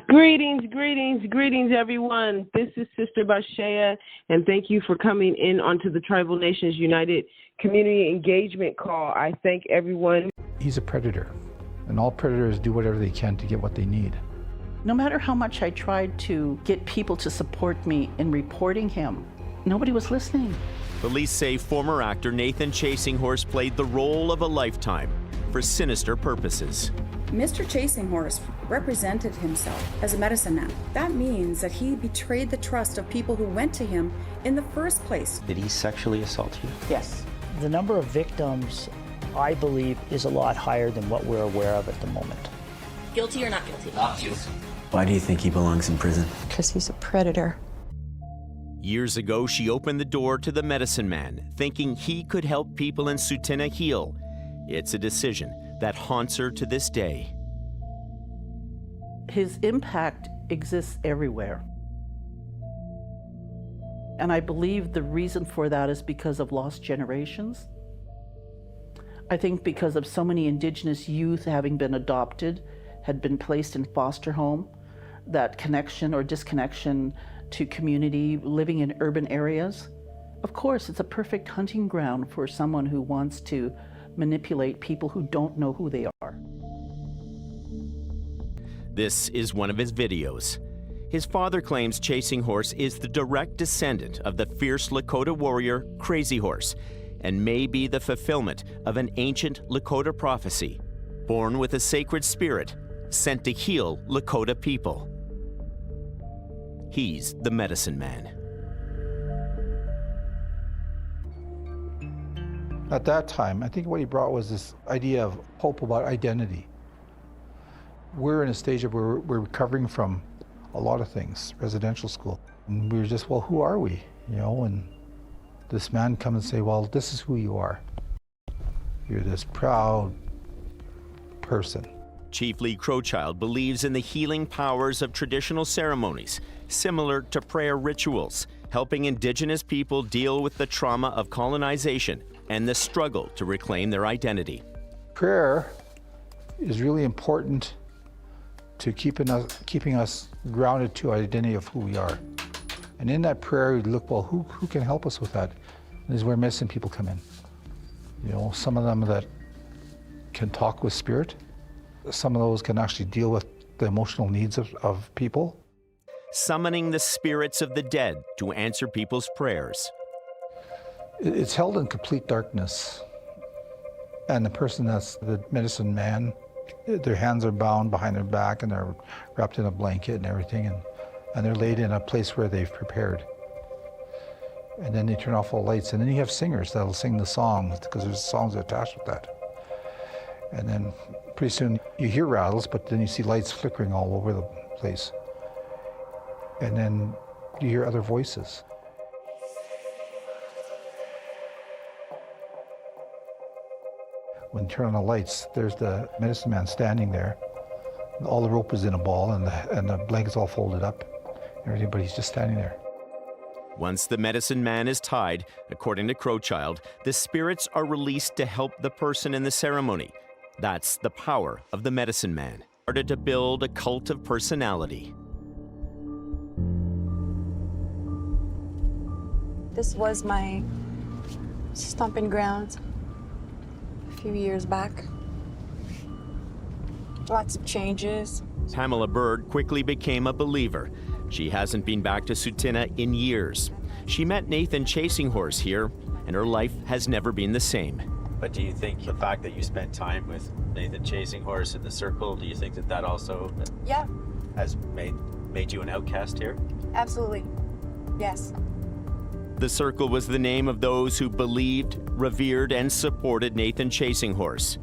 Greetings, greetings, greetings, everyone. This is Sister Bashea, and thank you for coming in onto the Tribal Nations United Community Engagement Call. I thank everyone. He's a predator, and all predators do whatever they can to get what they need. No matter how much I tried to get people to support me in reporting him, nobody was listening. Police say former actor Nathan Chasinghorse played the role of a lifetime for sinister purposes. Mr. Chasinghorse represented himself as a medicine man. That means that he betrayed the trust of people who went to him in the first place. Did he sexually assault you? Yes. The number of victims, I believe, is a lot higher than what we're aware of at the moment. Guilty or not guilty? Not guilty. Why do you think he belongs in prison? Because he's a predator. Years ago, she opened the door to the medicine man, thinking he could help people in Sutina heal. It's a decision that haunts her to this day. His impact exists everywhere. And I believe the reason for that is because of lost generations. I think because of so many Indigenous youth having been adopted, had been placed in foster home, that connection or disconnection to community living in urban areas. Of course, it's a perfect hunting ground for someone who wants to manipulate people who don't know who they are. This is one of his videos. His father claims Chasinghorse is the direct descendant of the fierce Lakota warrior Crazy Horse and may be the fulfillment of an ancient Lakota prophecy, born with a sacred spirit sent to heal Lakota people. He's the medicine man. At that time, I think what he brought was this idea of hope about identity. We're in a stage of where we're recovering from a lot of things, residential school. And we were just, well, who are we? You know, and this man comes and say, well, this is who you are. You're this proud person. Chief Lee Crowchild believes in the healing powers of traditional ceremonies, similar to prayer rituals, helping Indigenous people deal with the trauma of colonization and the struggle to reclaim their identity. Prayer is really important to keeping us grounded to our identity of who we are. And in that prayer, we look, well, who can help us with that? And this is where medicine people come in. You know, some of them that can talk with spirit, some of those can actually deal with the emotional needs of people. Summoning the spirits of the dead to answer people's prayers. It's held in complete darkness. And the person that's the medicine man, their hands are bound behind their back and they're wrapped in a blanket and everything, and they're laid in a place where they've prepared. And then they turn off all lights, and then you have singers that'll sing the songs, because there's songs attached with that. And then pretty soon you hear rattles, but then you see lights flickering all over the place. And then you hear other voices. When you turn on the lights, there's the medicine man standing there. All the rope is in a ball and the blanket's all folded up. Everything, but he's just standing there. Once the medicine man is tied, according to Crowchild, the spirits are released to help the person in the ceremony. That's the power of the medicine man. Started to build a cult of personality. This was my stomping ground a few years back. Lots of changes. Pamela Bird quickly became a believer. She hasn't been back to Sutina in years. She met Nathan Chasinghorse here, and her life has never been the same. But do you think the fact that you spent time with Nathan Chasinghorse in the circle, do you think that that also has made you an outcast here? Absolutely. Yes. The circle was the name of those who believed, revered, and supported Nathan Chasinghorse.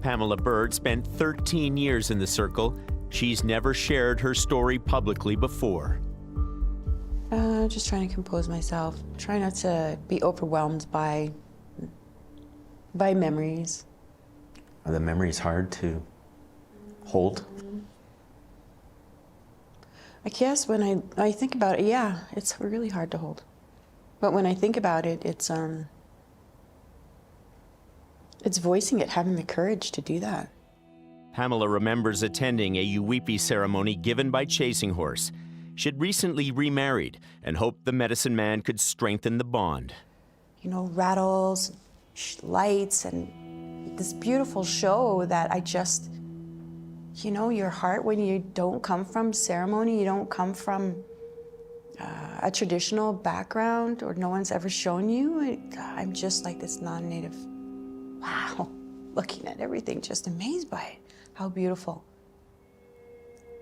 Pamela Bird spent 13 years in the circle. She's never shared her story publicly before. Just trying to compose myself. Try not to be overwhelmed by memories. Are the memories hard to hold? I guess when I think about it, yeah, it's really hard to hold. But when I think about it, it's voicing it, having the courage to do that. Pamela remembers attending a Uweepi ceremony given by Chasing Horse. She'd recently remarried and hoped the medicine man could strengthen the bond. You know, rattles, lights, and this beautiful show that I just, you know, your heart, when you don't come from ceremony, you don't come from a traditional background, or no one's ever shown you, I'm just like this non-native, wow, looking at everything, just amazed by it. How beautiful.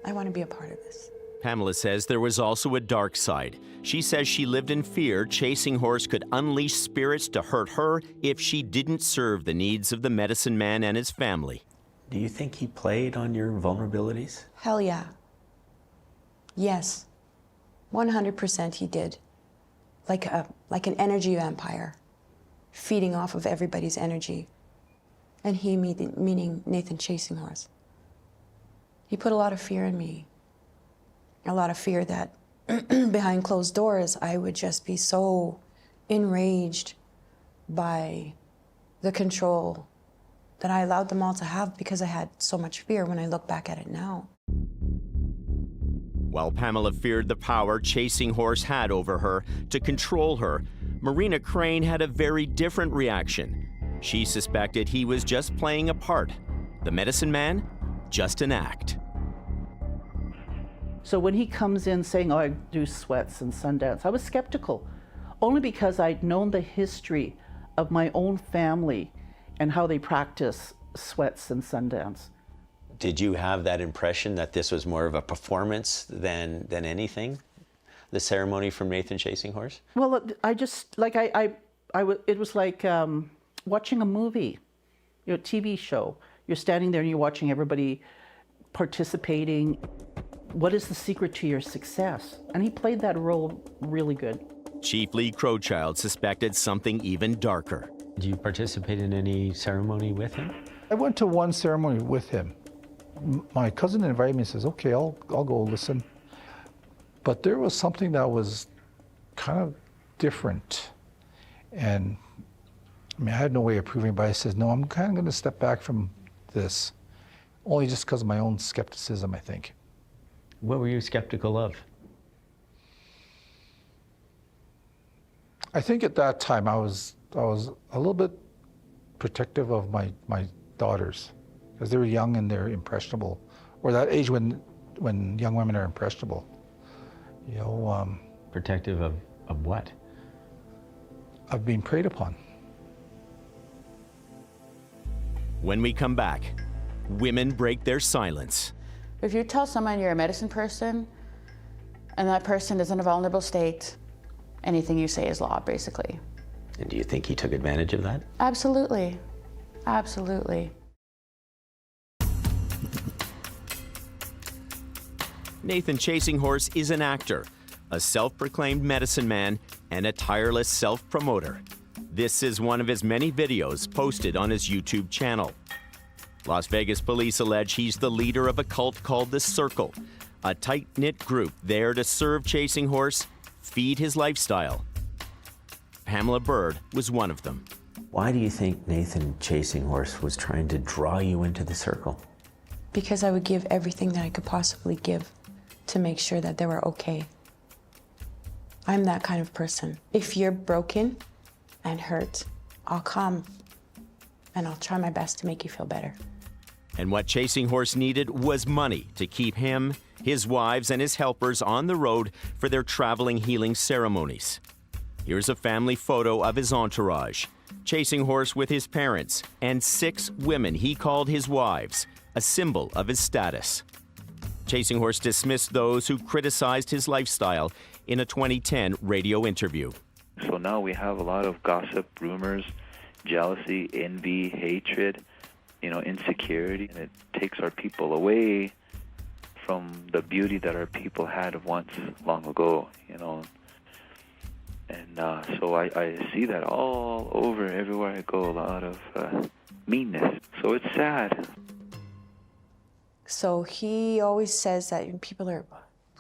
I want to be a part of this. Pamela says there was also a dark side. She says she lived in fear Chasing Horse could unleash spirits to hurt her if she didn't serve the needs of the medicine man and his family. Do you think he played on your vulnerabilities? Hell yeah. Yes. 100% he did. Like an energy vampire, feeding off of everybody's energy. And he, meaning Nathan Chasing Horse. He put a lot of fear in me. A lot of fear that behind closed doors, I would just be so enraged by the control that I allowed them all to have because I had so much fear when I look back at it now. While Pamela feared the power Chasing Horse had over her to control her, Marina Crane had a very different reaction. She suspected he was just playing a part. The medicine man, just an act. So when he comes in saying, oh, I do sweats and Sundance, I was skeptical, only because I'd known the history of my own family and how they practice sweats and Sundance. Did you have that impression that this was more of a performance than anything? The ceremony from Nathan Chasing Horse? Well, I just, like, it was like watching a movie, you know, TV show. You're standing there and you're watching everybody participating. What is the secret to your success? And he played that role really good. Chief Lee Crowchild suspected something even darker. Did you participate in any ceremony with him? I went to one ceremony with him. My cousin invited me and says, okay, I'll go listen. But there was something that was kind of different. And I mean, I had no way of proving it, but I said, no, I'm kind of going to step back from this. Only just because of my own skepticism, I think. What were you skeptical of? I think at that time I was a little bit protective of my daughters, because they were young and they're impressionable, or that age when young women are impressionable. You know, protective of what? Of being preyed upon. When we come back, women break their silence. If you tell someone you're a medicine person and that person is in a vulnerable state, anything you say is law, basically. And do you think he took advantage of that? Absolutely. Absolutely. Nathan Chasing Horse is an actor, a self-proclaimed medicine man, and a tireless self-promoter. This is one of his many videos posted on his YouTube channel. Las Vegas police allege he's the leader of a cult called The Circle, a tight-knit group there to serve Chasing Horse, feed his lifestyle. Pamela Bird was one of them. Why do you think Nathan Chasing Horse was trying to draw you into the circle? Because I would give everything that I could possibly give to make sure that they were okay. I'm that kind of person. If you're broken and hurt, I'll come and I'll try my best to make you feel better. And what Chasing Horse needed was money to keep him, his wives, and his helpers on the road for their traveling healing ceremonies. Here's a family photo of his entourage. Chasing Horse with his parents and 6 women he called his wives, a symbol of his status. Chasing Horse dismissed those who criticized his lifestyle in a 2010 radio interview. So now we have a lot of gossip, rumors, jealousy, envy, hatred, insecurity, and it takes our people away from the beauty that our people had once long ago, And so I see that all over, everywhere I go, a lot of meanness. So it's sad. So he always says that people are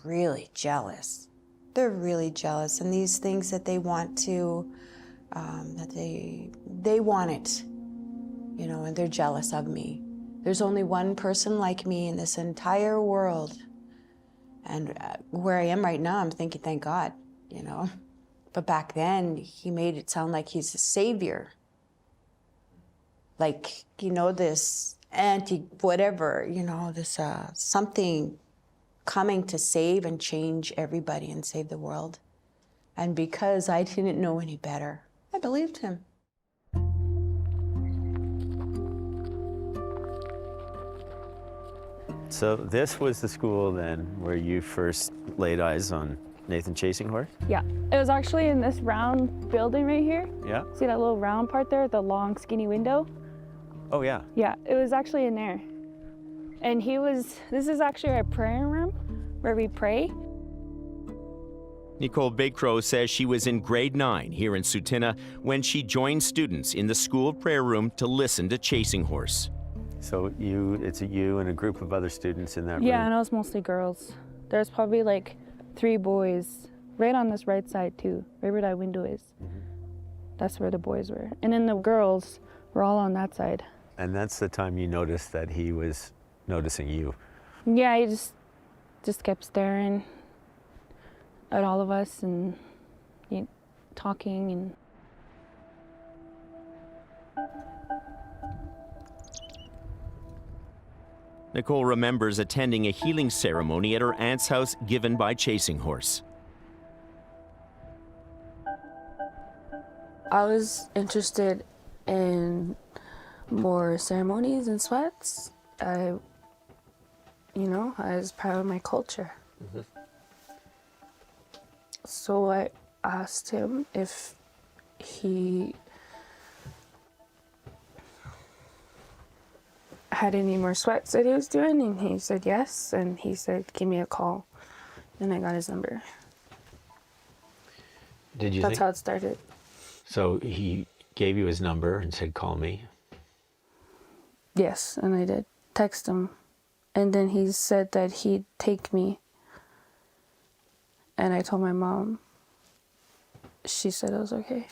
really jealous. They're really jealous, and these things that they want to, that they want it, and they're jealous of me. There's only one person like me in this entire world. And where I am right now, I'm thinking, thank God, you know. But back then, he made it sound like he's a savior. Like, you know, this anti-whatever, you know, this something coming to save and change everybody and save the world. And because I didn't know any better, I believed him. So this was the school then where you first laid eyes on Nathan Chasing Horse? Yeah, it was actually in this round building right here. Yeah. See that little round part there, the long skinny window? Oh yeah. Yeah, it was actually in there. And this is actually our prayer room where we pray. Nicole Bigcrow says she was in grade 9 here in Sutina when she joined students in the school prayer room to listen to Chasing Horse. So it's you and a group of other students in that room? Yeah, and it was mostly girls. There's probably like 3 boys right on this right side too, right where that window is. Mm-hmm. That's where the boys were. And then the girls were all on that side. And that's the time you noticed that he was noticing you? Yeah, he just kept staring at all of us and talking and... Nicole remembers attending a healing ceremony at her aunt's house given by Chasing Horse. I was interested in more ceremonies and sweats. As part of my culture. Mm-hmm. So I asked him if he had any more sweats that he was doing, and he said yes, and he said, give me a call, and I got his number. That's how it started. So he gave you his number and said, call me? Yes, and I did. Text him. And then he said that he'd take me. And I told my mom. She said it was okay.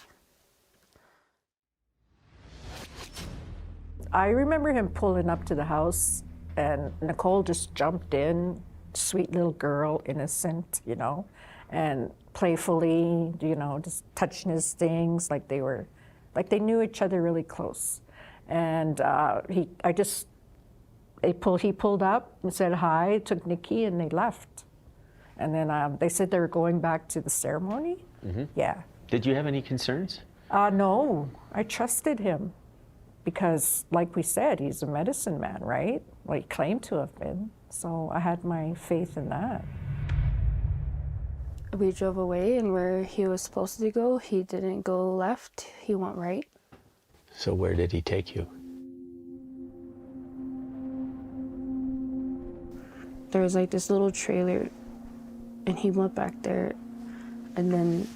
I remember him pulling up to the house, and Nicole just jumped in, sweet little girl, innocent, and playfully, just touching his things like they knew each other really close. And he pulled up and said hi, took Nikki, and they left. And then they said they were going back to the ceremony. Mm-hmm. Yeah. Did you have any concerns? No, I trusted him because, like we said, he's a medicine man, right? Well, he claimed to have been. So I had my faith in that. We drove away, and where he was supposed to go, he didn't go left, he went right. So where did he take you? There was like this little trailer, and he went back there, and then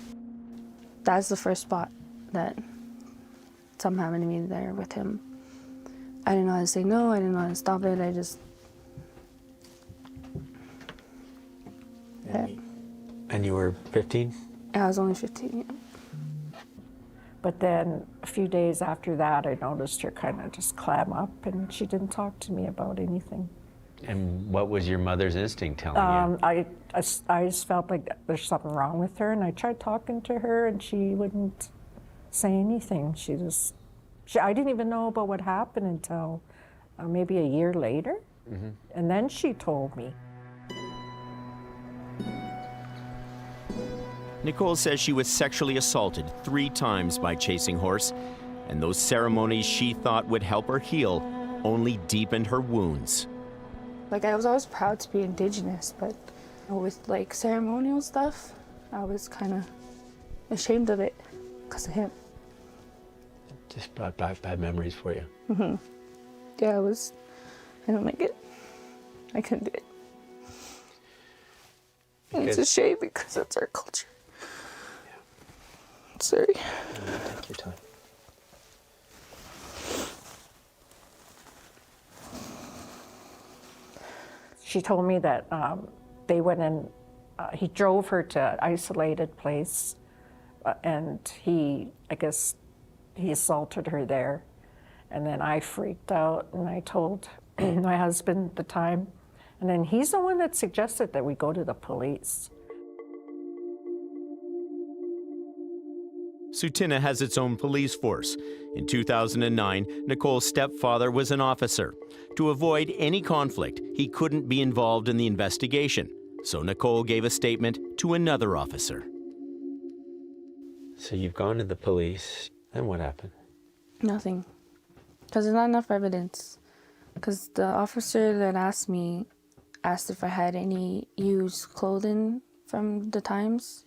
that's the first spot that something happened to me there with him. I didn't know how to say no, I didn't know how to stop it, I just... And you were 15? I was only 15, yeah. But then a few days after that, I noticed her kind of just clam up, and she didn't talk to me about anything. And what was your mother's instinct telling you? I just felt like there's something wrong with her, and I tried talking to her, and she wouldn't say anything. I didn't even know about what happened until maybe a year later, mm-hmm. And then she told me. Nicole says she was sexually assaulted 3 times by Chasing Horse, and those ceremonies she thought would help her heal only deepened her wounds. Like, I was always proud to be Indigenous, but with like ceremonial stuff, I was kind of ashamed of it because of him. Just brought back bad memories for you. Mm-hmm. Yeah, I don't like it. I couldn't do it. And it's a shame because that's our culture. Yeah. Sorry. Take your time. She told me that they went and he drove her to an isolated place, and I guess he assaulted her there. And then I freaked out and I told my husband at the time. And then he's the one that suggested that we go to the police. Sutina has its own police force. In 2009, Nicole's stepfather was an officer. To avoid any conflict, he couldn't be involved in the investigation. So Nicole gave a statement to another officer. So you've gone to the police, and what happened? Nothing. Because there's not enough evidence. Because the officer that asked me asked if I had any used clothing from the times.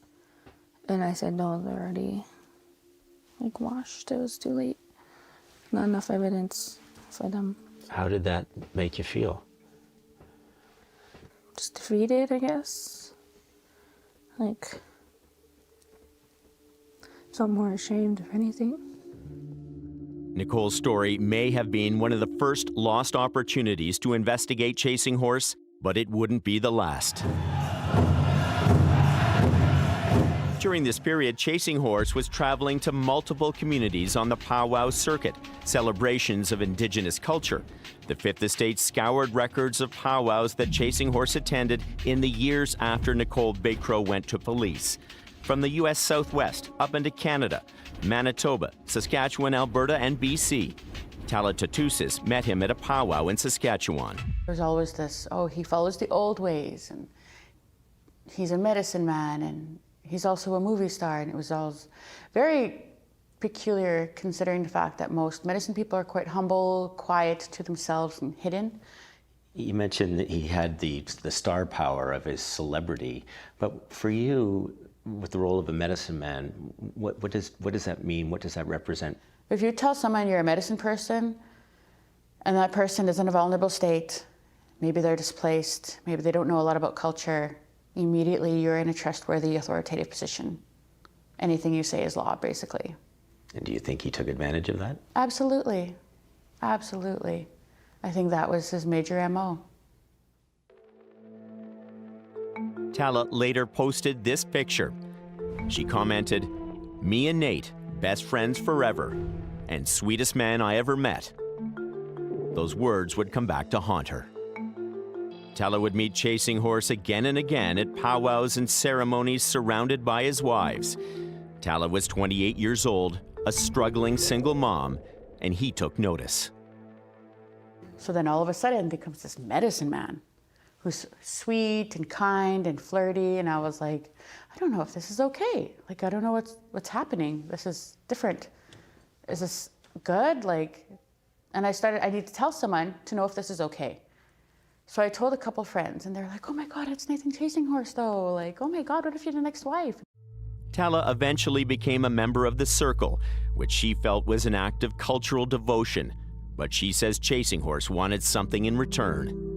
And I said, no, they're already washed. It was too late. Not enough evidence for them. How did that make you feel? Just defeated, I guess. So I'm more ashamed of anything. Nicole's story may have been one of the first lost opportunities to investigate Chasing Horse, but it wouldn't be the last. During this period, Chasing Horse was traveling to multiple communities on the powwow circuit, celebrations of Indigenous culture. The Fifth Estate scoured records of powwows that Chasing Horse attended in the years after Nicole Bigotry went to police. From the U.S. Southwest up into Canada, Manitoba, Saskatchewan, Alberta, and BC. Tala Tatusis met him at a powwow in Saskatchewan. There's always this, oh, he follows the old ways, and he's a medicine man, and he's also a movie star, and it was all very peculiar considering the fact that most medicine people are quite humble, quiet to themselves, and hidden. You mentioned that he had the star power of his celebrity, but for you, with the role of a medicine man, what does that mean? What does that represent? If you tell someone you're a medicine person, and that person is in a vulnerable state, maybe they're displaced, maybe they don't know a lot about culture, immediately you're in a trustworthy, authoritative position. Anything you say is law, basically. And do you think he took advantage of that? Absolutely. Absolutely. I think that was his major MO. Tala later posted this picture. She commented, "Me and Nate, best friends forever, and sweetest man I ever met." Those words would come back to haunt her. Tala would meet Chasing Horse again and again at powwows and ceremonies surrounded by his wives. Tala was 28 years old, a struggling single mom, and he took notice. So then all of a sudden becomes this medicine man who's sweet and kind and flirty, and I was like, I don't know if this is okay. I don't know what's happening. This is different. Is this good? And I need to tell someone to know if this is okay. So I told a couple friends, and they're like, oh my God, it's Nathan Chasing Horse though. Oh my God, what if you're the next wife? Tala eventually became a member of the Circle, which she felt was an act of cultural devotion. But she says Chasing Horse wanted something in return.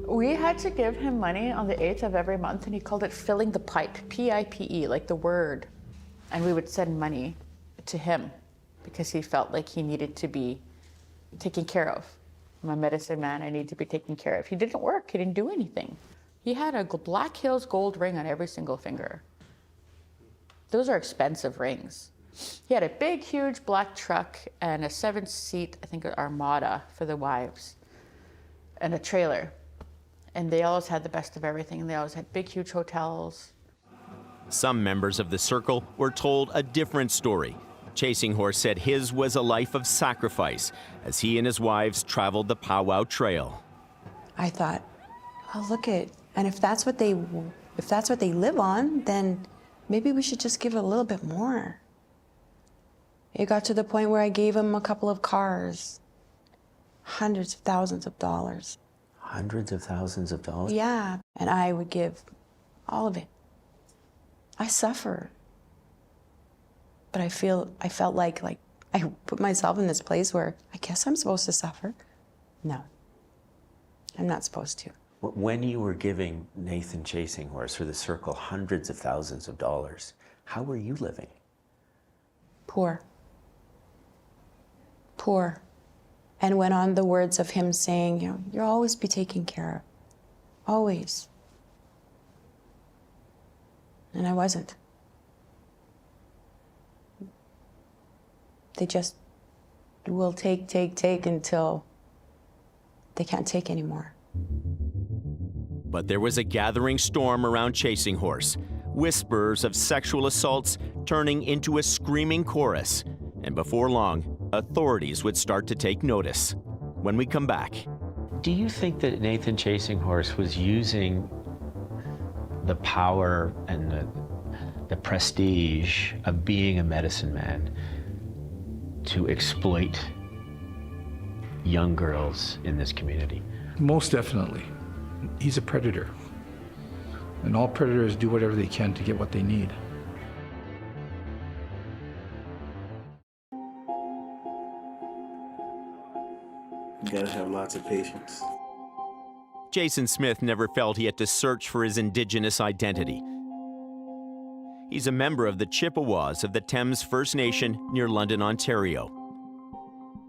We had to give him money on the 8th of every month, and he called it filling the pipe, P-I-P-E, like the word. And we would send money to him because he felt like he needed to be taken care of. I'm a medicine man, I need to be taken care of. He didn't work, he didn't do anything. He had a Black Hills gold ring on every single finger. Those are expensive rings. He had a big, huge black truck and a 7-seat, I think, Armada for the wives, and a trailer. And they always had the best of everything, and they always had big, huge hotels. Some members of the Circle were told a different story. Chasing Horse said his was a life of sacrifice as he and his wives traveled the powwow trail. I thought, oh, look it, and if that's what they live on, then maybe we should just give it a little bit more. It got to the point where I gave him a couple of cars, hundreds of thousands of dollars. Hundreds of thousands of dollars? Yeah, and I would give all of it. I suffer. But I felt like I put myself in this place where I guess I'm supposed to suffer. No, I'm not supposed to. When you were giving Nathan Chasing Horse or the Circle hundreds of thousands of dollars, how were you living? Poor. Poor. And went on the words of him saying, you'll always be taken care of. Always. And I wasn't. will take until they can't take anymore. But there was a gathering storm around Chasing Horse, whispers of sexual assaults turning into a screaming chorus. And before long, authorities would start to take notice. When we come back. Do you think that Nathan Chasing Horse was using the power and the prestige of being a medicine man to exploit young girls in this community? Most definitely. He's a predator. And all predators do whatever they can to get what they need. You gotta have lots of patience. Jason Smith never felt he had to search for his Indigenous identity. He's a member of the Chippewas of the Thames First Nation near London, Ontario.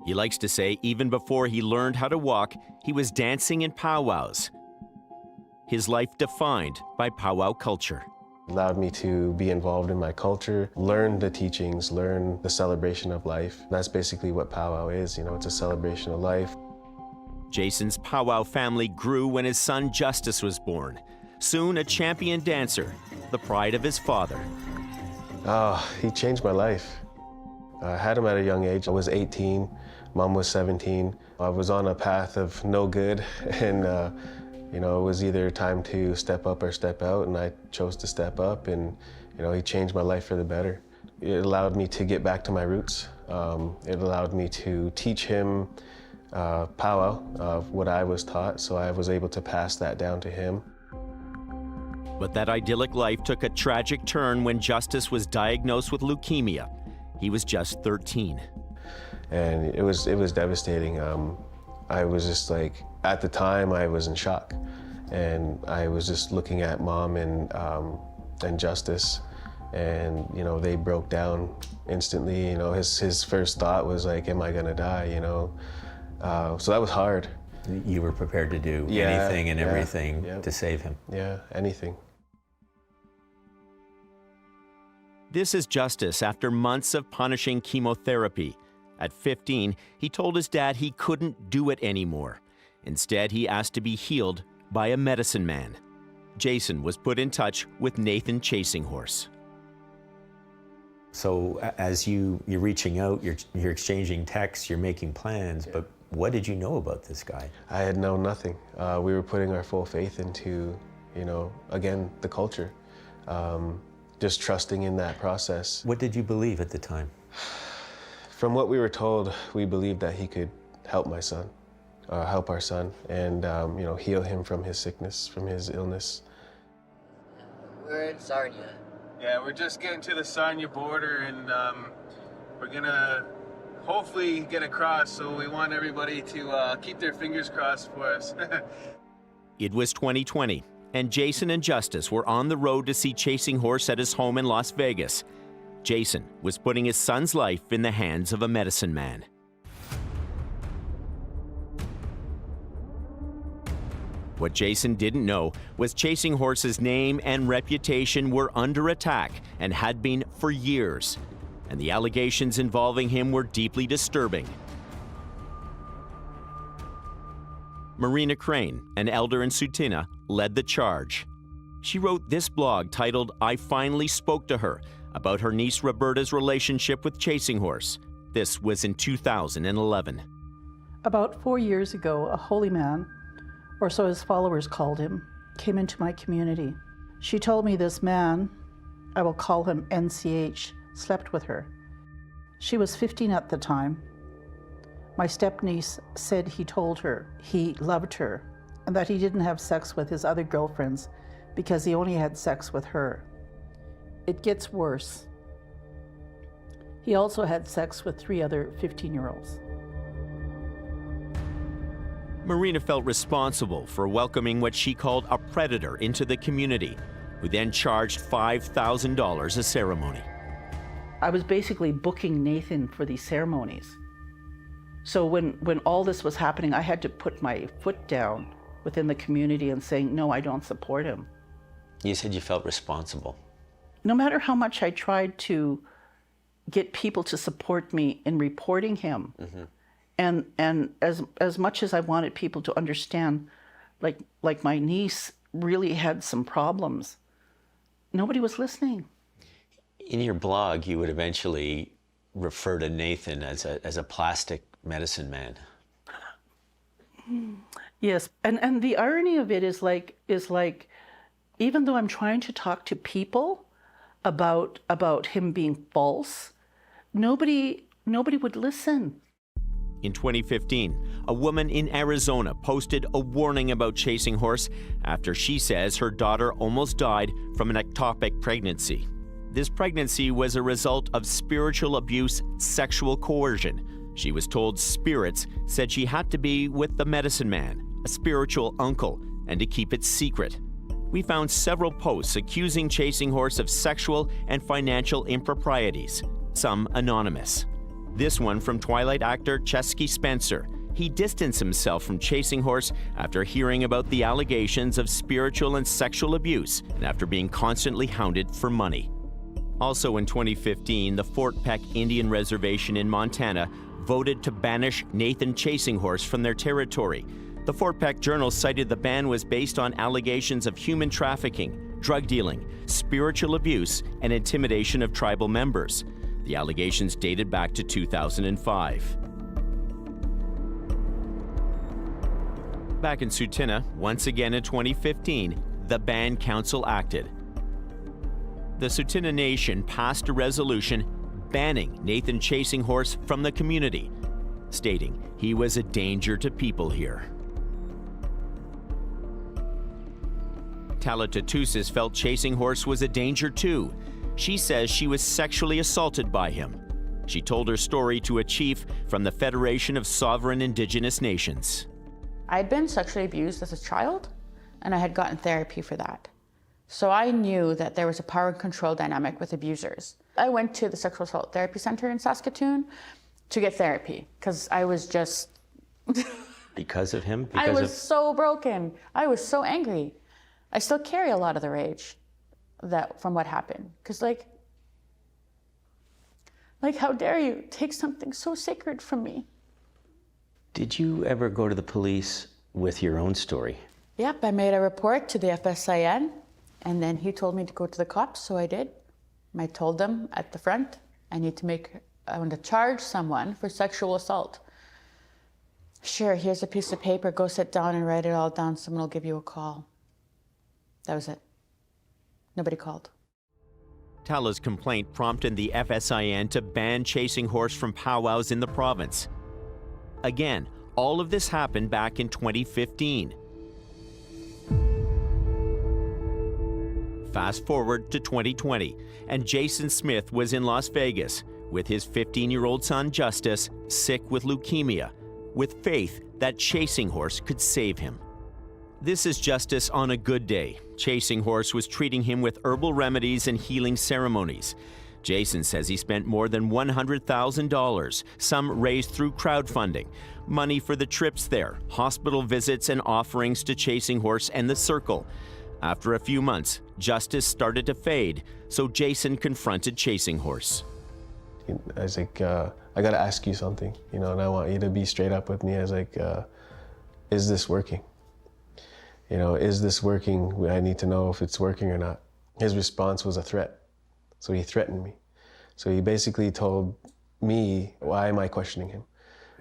He likes to say even before he learned how to walk, he was dancing in powwows. His life defined by powwow culture. Allowed me to be involved in my culture, learn the teachings, learn the celebration of life. That's basically what powwow is, it's a celebration of life. Jason's powwow family grew when his son Justice was born. Soon a champion dancer, the pride of his father. Oh, he changed my life. I had him at a young age. I was 18, Mom was 17. I was on a path of no good, and it was either time to step up or step out, and I chose to step up, and he changed my life for the better. It allowed me to get back to my roots. It allowed me to teach him powwow, what I was taught, so I was able to pass that down to him. But that idyllic life took a tragic turn when Justice was diagnosed with leukemia. He was just 13. And it was devastating. I was just like, at the time, I was in shock. And I was just looking at Mom and Justice, and, they broke down instantly. His first thought was like, am I gonna die, So that was hard. You were prepared to do anything and everything to save him. Yeah, anything. This is Justice after months of punishing chemotherapy. At 15, he told his dad he couldn't do it anymore. Instead, he asked to be healed by a medicine man. Jason was put in touch with Nathan Chasing Horse. So as you're reaching out, you're exchanging texts, you're making plans, but what did you know about this guy? I had known nothing. We were putting our full faith into, again, the culture. Just trusting in that process. What did you believe at the time? From what we were told, we believed that he could help my son, help our son, and heal him from his sickness, from his illness. We're in Sarnia. Yeah, we're just getting to the Sarnia border, and we're gonna hopefully get across, so we want everybody to keep their fingers crossed for us. It was 2020, and Jason and Justice were on the road to see Chasing Horse at his home in Las Vegas. Jason was putting his son's life in the hands of a medicine man. What Jason didn't know was Chasing Horse's name and reputation were under attack and had been for years. And the allegations involving him were deeply disturbing. Marina Crane, an elder in Sutina, led the charge. She wrote this blog titled, "I Finally Spoke to Her," about her niece Roberta's relationship with Chasing Horse. This was in 2011. About 4 years ago, a holy man, or so his followers called him, came into my community. She told me this man, I will call him NCH, slept with her. She was 15 at the time. My stepniece said he told her he loved her and that he didn't have sex with his other girlfriends because he only had sex with her. It gets worse. He also had sex with 3 other 15-year-olds. Marina felt responsible for welcoming what she called a predator into the community, who then charged $5,000 a ceremony. I was basically booking Nathan for these ceremonies. So when all this was happening, I had to put my foot down within the community and saying, no, I don't support him. You said you felt responsible. No matter how much I tried to get people to support me in reporting him. And as much as I wanted people to understand, like my niece really had some problems, nobody was listening. In your blog, you would eventually refer to Nathan as a plastic medicine man. Yes, and the irony of it is like even though I'm trying to talk to people about him being false, nobody would listen. In 2015, a woman in Arizona posted a warning about chasing horse after she says her daughter almost died from an ectopic pregnancy. This pregnancy was a result of spiritual abuse, sexual coercion. She was told spirits said she had to be with the medicine man, a spiritual uncle, and to keep it secret. We found several posts accusing Chasing Horse of sexual and financial improprieties, some anonymous. This one from Twilight actor Chesky Spencer. He distanced himself from Chasing Horse after hearing about the allegations of spiritual and sexual abuse and after being constantly hounded for money. Also in 2015, the Fort Peck Indian Reservation in Montana voted to banish Nathan Chasing Horse from their territory. The Fort Peck Journal cited the ban was based on allegations of human trafficking, drug dealing, spiritual abuse, and intimidation of tribal members. The allegations dated back to 2005. Back in Tsuut'ina, once again in 2015, the Band Council acted. The Tsuut'ina Nation passed a resolution banning Nathan Chasing Horse from the community, stating he was a danger to people here. Talatatusis felt Chasing Horse was a danger too. She says she was sexually assaulted by him. She told her story to a chief from the Federation of Sovereign Indigenous Nations. I had been sexually abused as a child, and I had gotten therapy for that. So I knew that there was a power and control dynamic with abusers. I went to the Sexual Assault Therapy Center in Saskatoon to get therapy, because I was just... Because of him? I was so broken. I was so angry. I still carry a lot of the rage from what happened. Because like how dare you take something so sacred from me? Did you ever go to the police with your own story? Yep, I made a report to the FSIN, and then he told me to go to the cops, so I did. I told them at the front, I want to charge someone for sexual assault. Sure, here's a piece of paper, go sit down and write it all down, someone will give you a call. That was it. Nobody called. Tala's complaint prompted the FSIN to ban Chasing Horse from powwows in the province. Again, all of this happened back in 2015. Fast forward to 2020, and Jason Smith was in Las Vegas with his 15-year-old son Justice, sick with leukemia, with faith that Chasing Horse could save him. This is Justice on a good day. Chasing Horse was treating him with herbal remedies and healing ceremonies. Jason says he spent more than $100,000, some raised through crowdfunding, money for the trips there, hospital visits, and offerings to Chasing Horse and the Circle. After a few months, Justice started to fade, so Jason confronted Chasing Horse. I was like, I gotta ask you something, and I want you to be straight up with me. I was like, is this working? Is this working? I need to know if it's working or not. His response was a threat. So he threatened me. So he basically told me, why am I questioning him?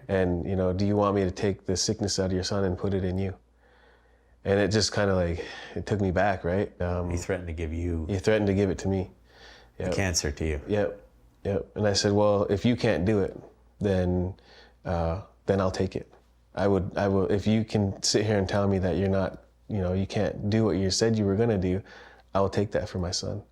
And, do you want me to take the sickness out of your son and put it in you? And it just kind of it took me back, right? He threatened to give you... He threatened to give it to me. Yep. Cancer to you. Yep. And I said, well, if you can't do it, then I'll take it. I will, if you can sit here and tell me that you're not, you can't do what you said you were gonna do, I will take that for my son.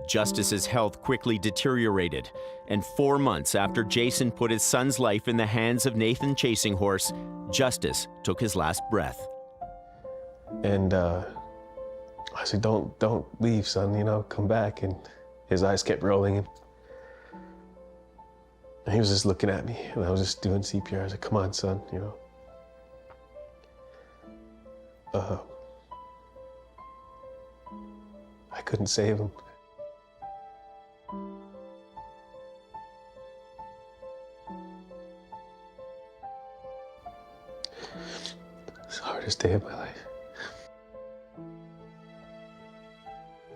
Justice's health quickly deteriorated, and 4 months after Jason put his son's life in the hands of Nathan Chasing Horse, Justice took his last breath. And I said, don't leave, son, come back. And his eyes kept rolling. And he was just looking at me, and I was just doing CPR. I was like, come on, son, couldn't save him. It's the hardest day of my life.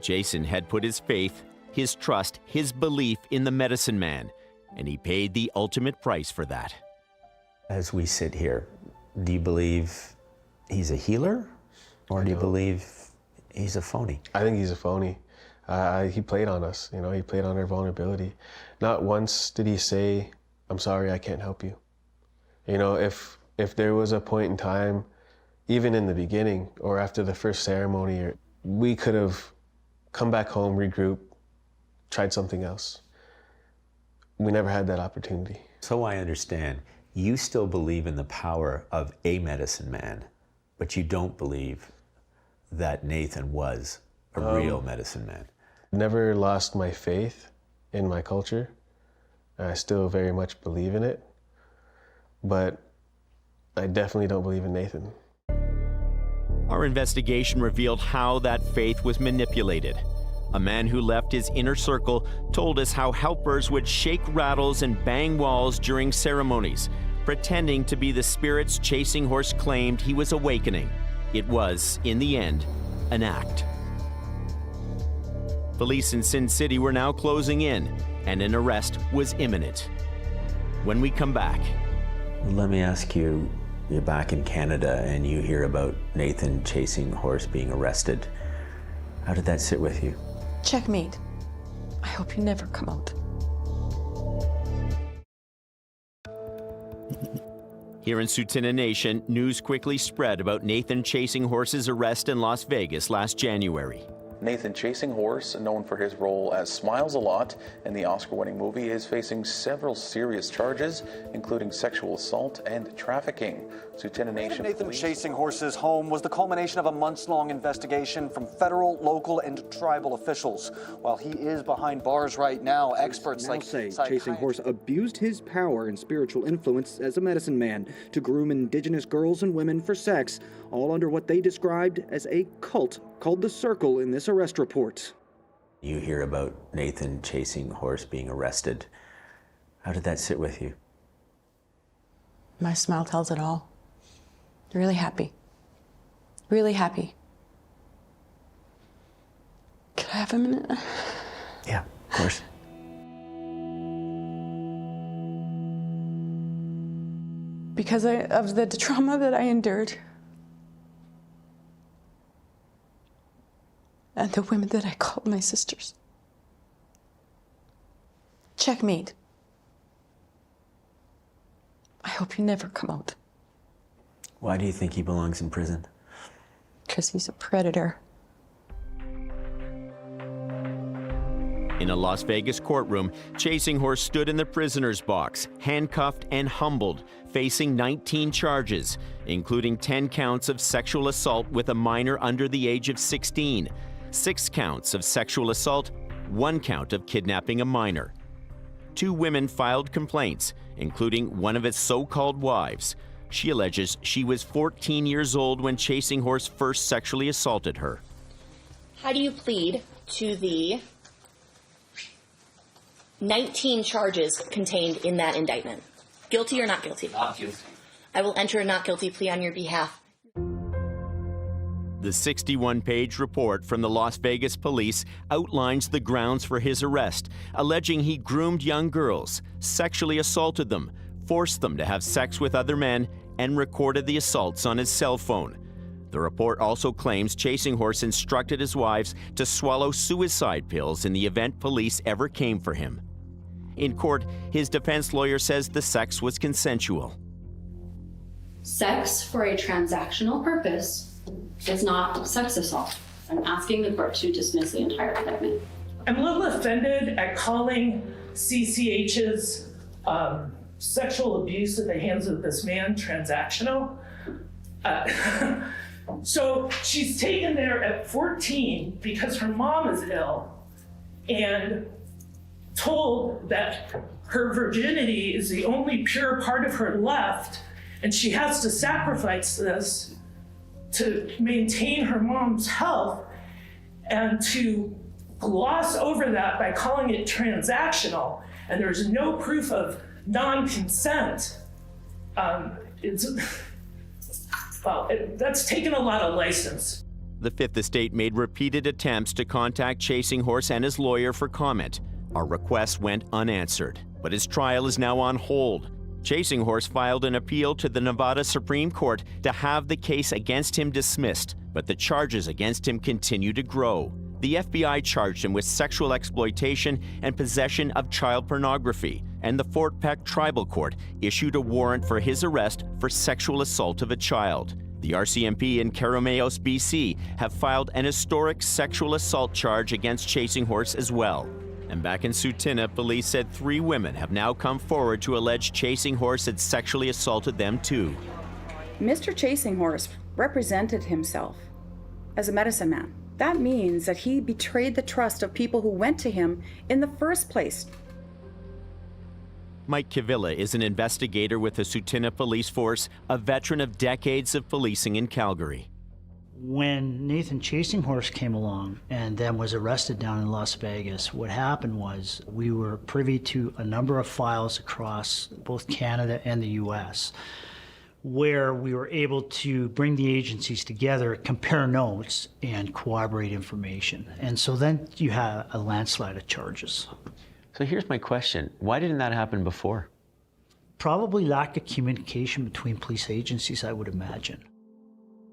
Jason had put his faith, his trust, his belief in the medicine man, and he paid the ultimate price for that. As we sit here, do you believe he's a healer, or do you believe he's a phony? I think he's a phony. He played on us, you know, he played on our vulnerability. Not once did he say, "I'm sorry, I can't help you." You know, if there was a point in time, even in the beginning or after the first ceremony, we could have come back home, regroup, tried something else. We never had that opportunity. So I understand, you still believe in the power of a medicine man, but you don't believe that Nathan was a real medicine man. Never lost my faith in my culture. I still very much believe in it, but I definitely don't believe in Nathan. Our investigation revealed how that faith was manipulated. A man who left his inner circle told us how helpers would shake rattles and bang walls during ceremonies, pretending to be the spirits Chasing Horse claimed he was awakening. It was, in the end, an act. Police in Sin City were now closing in, and an arrest was imminent. When we come back... Let me ask you, you're back in Canada and you hear about Nathan Chasing Horse being arrested. How did that sit with you? Checkmate. I hope you never come out. Here in Tsuut'ina Nation, news quickly spread about Nathan Chasing Horse's arrest in Las Vegas last January. Nathan Chasing Horse, known for his role as Smiles a Lot in the Oscar-winning movie, is facing several serious charges, including sexual assault and trafficking. Tsuut'ina Nation Nathan police... Chasing Horse's home was the culmination of a months-long investigation from federal, local, and tribal officials. While he is behind bars right now, experts like say Chasing Horse abused his power and spiritual influence as a medicine man to groom Indigenous girls and women for sex, all under what they described as a cult called The Circle in this arrest report. You hear about Nathan Chasing Horse being arrested. How did that sit with you? My smile tells it all. Really happy. Really happy. Could I have a minute? Yeah, of course. Because of the trauma that I endured. And the women that I called my sisters. Checkmate. I hope you never come out. Why do you think he belongs in prison? Because he's a predator. In a Las Vegas courtroom, Chasing Horse stood in the prisoner's box, handcuffed and humbled, facing 19 charges, including 10 counts of sexual assault with a minor under the age of 16, 6 counts of sexual assault, 1 count of kidnapping a minor. 2 women filed complaints, including one of his so-called wives. She alleges she was 14 years old when Chasing Horse first sexually assaulted her. How do you plead to the 19 charges contained in that indictment? Guilty or not guilty? Not guilty. I will enter a not guilty plea on your behalf. The 61-page report from the Las Vegas police outlines the grounds for his arrest, alleging he groomed young girls, sexually assaulted them, forced them to have sex with other men, and recorded the assaults on his cell phone. The report also claims Chasing Horse instructed his wives to swallow suicide pills in the event police ever came for him. In court, his defense lawyer says the sex was consensual. Sex for a transactional purpose is not sex assault. I'm asking the court to dismiss the entire indictment. I'm a little offended at calling CCH's sexual abuse at the hands of this man transactional. So she's taken there at 14 because her mom is ill and told that her virginity is the only pure part of her left, and she has to sacrifice this to maintain her mom's health and to gloss over that by calling it transactional, and there's no proof of non-consent, that's taken a lot of license. The Fifth Estate made repeated attempts to contact Chasing Horse and his lawyer for comment. Our request went unanswered, but his trial is now on hold. Chasing Horse filed an appeal to the Nevada Supreme Court to have the case against him dismissed, but the charges against him continue to grow. The FBI charged him with sexual exploitation and possession of child pornography, and the Fort Peck Tribal Court issued a warrant for his arrest for sexual assault of a child. The RCMP in Carameos, BC, have filed an historic sexual assault charge against Chasing Horse as well. And back in Sutina, police said 3 women have now come forward to allege Chasing Horse had sexually assaulted them too. Mr. Chasing Horse represented himself as a medicine man. That means that he betrayed the trust of people who went to him in the first place. Mike Kivilla is an investigator with the Sutina Police Force, a veteran of decades of policing in Calgary. When Nathan Chasing Horse came along and then was arrested down in Las Vegas, what happened was we were privy to a number of files across both Canada and the US, where we were able to bring the agencies together, compare notes, and corroborate information. And so then you had a landslide of charges. So here's my question. Why didn't that happen before? Probably lack of communication between police agencies, I would imagine.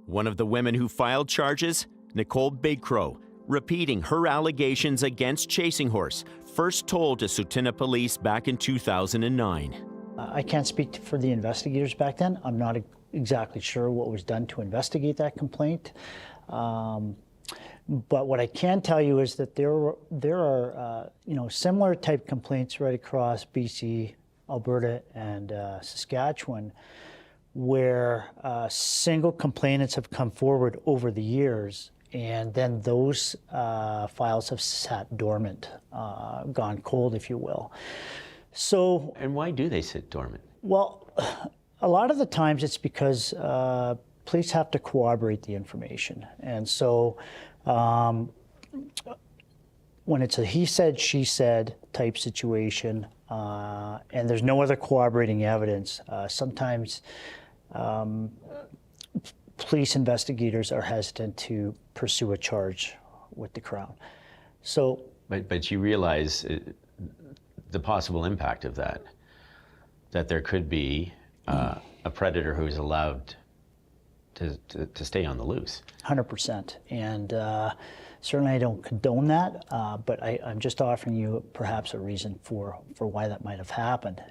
One of the women who filed charges, Nicole Bigcrow, repeating her allegations against Chasing Horse, first told to Sutina Police back in 2009. I can't speak for the investigators back then. I'm not exactly sure what was done to investigate that complaint. But what I can tell you is that there are similar type complaints right across BC, Alberta, and Saskatchewan, where single complainants have come forward over the years, and then those files have sat dormant, gone cold, if you will. So, and why do they sit dormant? Well, a lot of the times it's because police have to corroborate the information. And so when it's a he said, she said type situation, and there's no other corroborating evidence, sometimes police investigators are hesitant to pursue a charge with the Crown. So, but you realize the possible impact of that there could be a predator who's allowed to stay on the loose. 100%. And certainly I don't condone that, but I'm just offering you perhaps a reason for why that might have happened.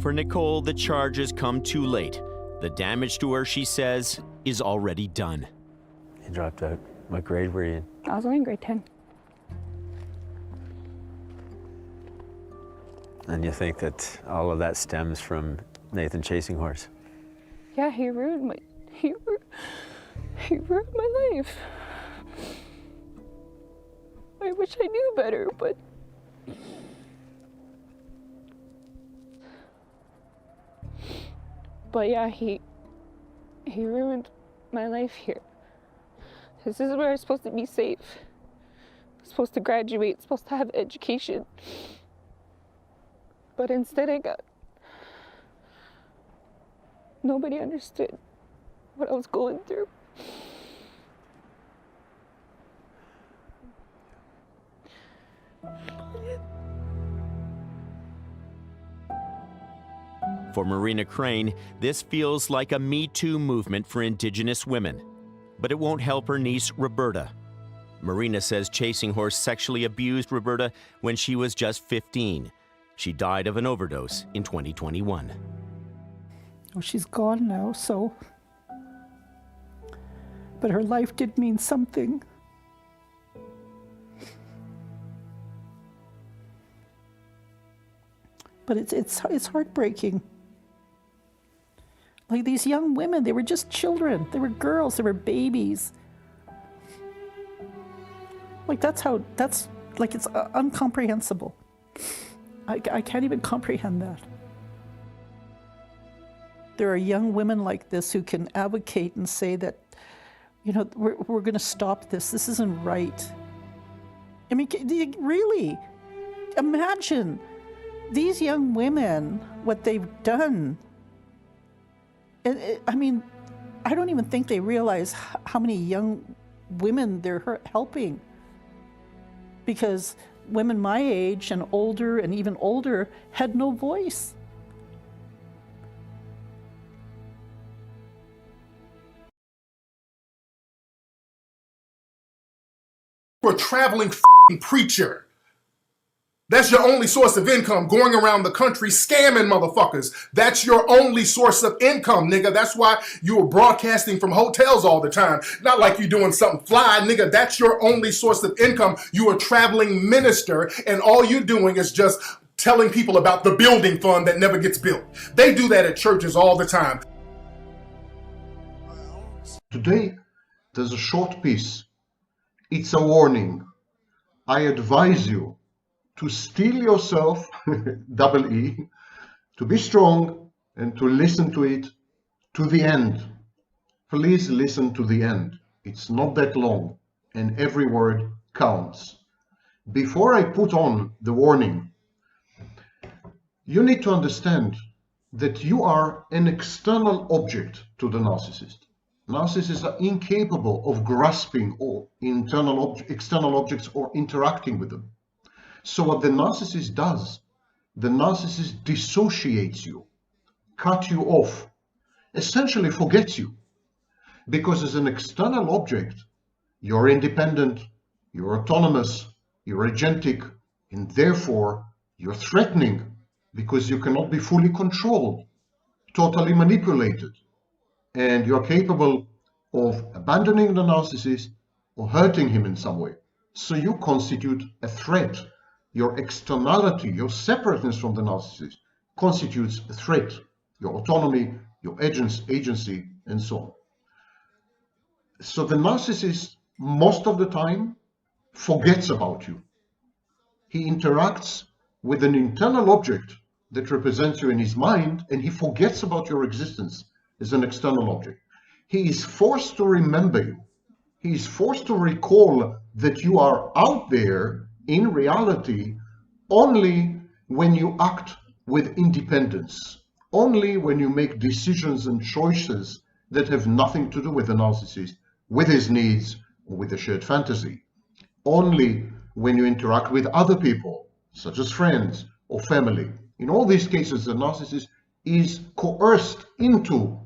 For Nicole, the charges come too late. The damage to her, she says, is already done. You dropped out. What grade were you in? I was only in grade 10. And you think that all of that stems from Nathan Chasing Horse? Yeah, he ruined my life. I wish I knew better, but yeah, he ruined my life here. This is where I'm supposed to be safe. I'm supposed to graduate, supposed to have education. But instead nobody understood what I was going through. For Marina Crane, this feels like a Me Too movement for Indigenous women. But it won't help her niece, Roberta. Marina says Chasing Horse sexually abused Roberta when she was just 15. She died of an overdose in 2021. Oh, she's gone now, so. But her life did mean something. But it's heartbreaking. Like these young women, they were just children. They were girls, they were babies. Like it's incomprehensible. I can't even comprehend that. There are young women like this who can advocate and say that, we're going to stop this. This isn't right. I mean, really, imagine these young women, what they've done. I mean, I don't even think they realize how many young women they're helping. Because women my age and older and even older had no voice. You're a traveling preacher. That's your only source of income, going around the country scamming motherfuckers. That's your only source of income, nigga. That's why you were broadcasting from hotels all the time. Not like you're doing something fly, nigga. That's your only source of income. You are a traveling minister, and all you're doing is just telling people about the building fund that never gets built. They do that at churches all the time. Today, there's a short piece. It's a warning. I advise you to steel yourself, double E, to be strong and to listen to it to the end. Please listen to the end. It's not that long and every word counts. Before I put on the warning, you need to understand that you are an external object to the narcissist. Narcissists are incapable of grasping all external objects or interacting with them. So what the narcissist does, the narcissist dissociates you, cuts you off, essentially forgets you. Because as an external object, you're independent, you're autonomous, you're agentic, and therefore you're threatening because you cannot be fully controlled, totally manipulated, and you're capable of abandoning the narcissist or hurting him in some way. So you constitute a threat. Your externality, your separateness from the narcissist constitutes a threat. Your autonomy, your agency, and so on. So the narcissist, most of the time, forgets about you. He interacts with an internal object that represents you in his mind, and he forgets about your existence as an external object. He is forced to remember you. He is forced to recall that you are out there in reality only when you act with independence, only when you make decisions and choices that have nothing to do with the narcissist, with his needs, or with a shared fantasy. Only when you interact with other people, such as friends or family. In all these cases, the narcissist is coerced into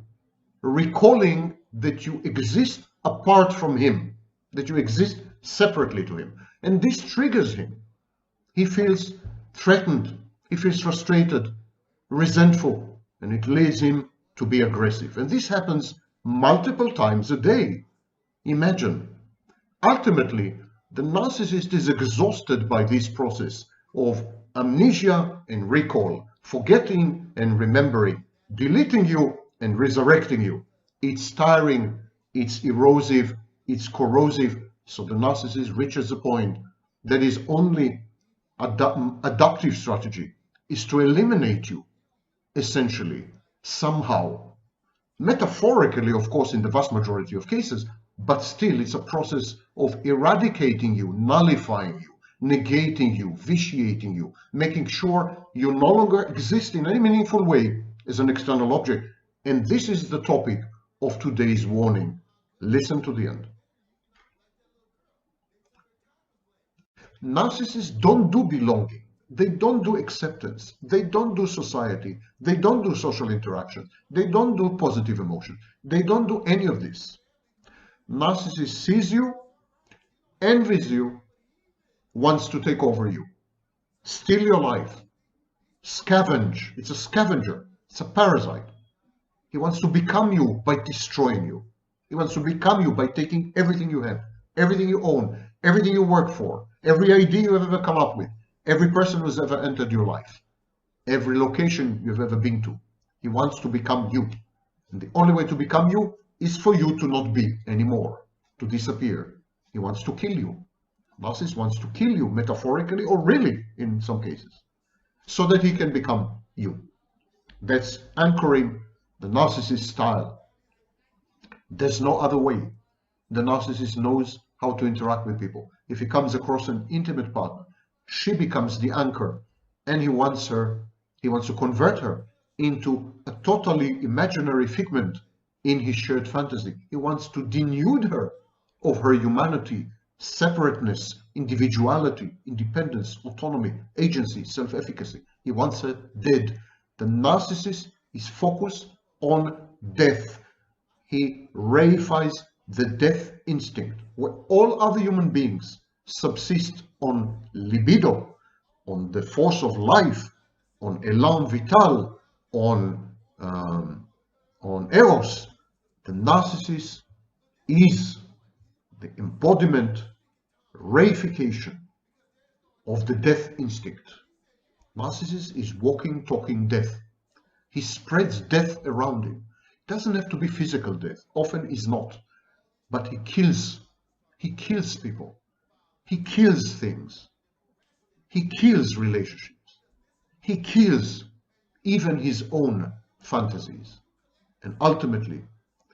recalling that you exist apart from him, that you exist separately to him. And this triggers him. He feels threatened, he feels frustrated, resentful, and it leads him to be aggressive. And this happens multiple times a day. Imagine. Ultimately, the narcissist is exhausted by this process of amnesia and recall, forgetting and remembering, deleting you and resurrecting you. It's tiring, it's erosive, it's corrosive. So the narcissist reaches a point that his only adaptive strategy is to eliminate you, essentially, somehow. Metaphorically, of course, in the vast majority of cases, but still it's a process of eradicating you, nullifying you, negating you, vitiating you, making sure you no longer exist in any meaningful way as an external object. And this is the topic of today's warning. Listen to the end. Narcissists don't do belonging. They don't do acceptance. They don't do society. They don't do social interaction. They don't do positive emotion. They don't do any of this. Narcissist sees you, envies you, wants to take over you, steal your life, scavenge. It's a scavenger. It's a parasite. He wants to become you by destroying you. He wants to become you by taking everything you have, everything you own, everything you work for, every idea you have ever come up with, every person who's ever entered your life, every location you've ever been to. He wants to become you. And the only way to become you is for you to not be anymore, to disappear. He wants to kill you. Narcissist wants to kill you, metaphorically or really in some cases, so that he can become you. That's anchoring the narcissist style. There's no other way. The narcissist knows how to interact with people. If he comes across an intimate partner, she becomes the anchor, and he wants to convert her into a totally imaginary figment in his shared fantasy. He wants to denude her of her humanity, separateness, individuality, independence, autonomy, agency, self-efficacy. He wants her dead. The narcissist is focused on death. He reifies the death instinct, where all other human beings subsist on libido, on the force of life, on élan vital, on eros. The narcissist is the embodiment, reification of the death instinct. Narcissist is walking, talking death. He spreads death around him. It doesn't have to be physical death, often is not, but he kills people. He kills things. He kills relationships. He kills even his own fantasies. And ultimately,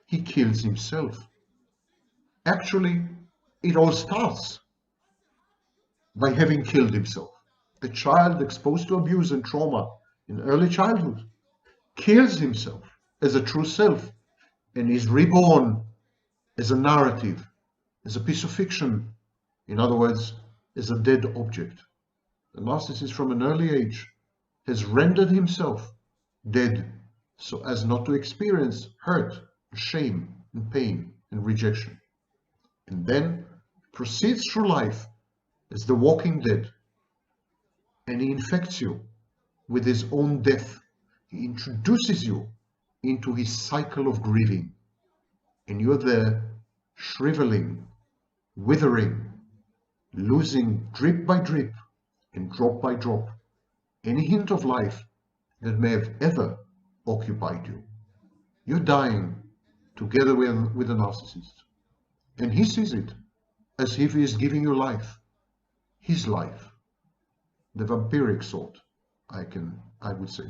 he kills himself. Actually, it all starts by having killed himself. The child exposed to abuse and trauma in early childhood kills himself as a true self and is reborn as a narrative, as a piece of fiction, in other words, as a dead object. The narcissist from an early age has rendered himself dead so as not to experience hurt, shame, and pain and rejection. And then proceeds through life as the walking dead, and he infects you with his own death. He introduces you into his cycle of grieving, and you're there shriveling, withering, losing drip by drip and drop by drop any hint of life that may have ever occupied you. You're dying together with a narcissist, and he sees it as if he is giving you life, his life, the vampiric sort, I would say.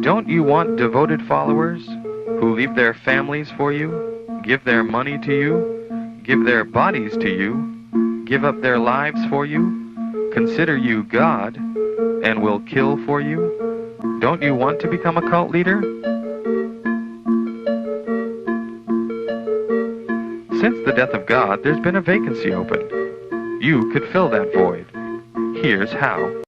Don't you want devoted followers who leave their families for you, give their money to you, give their bodies to you, give up their lives for you, consider you God, and will kill for you? Don't you want to become a cult leader? Since the death of God, there's been a vacancy open. You could fill that void. Here's how.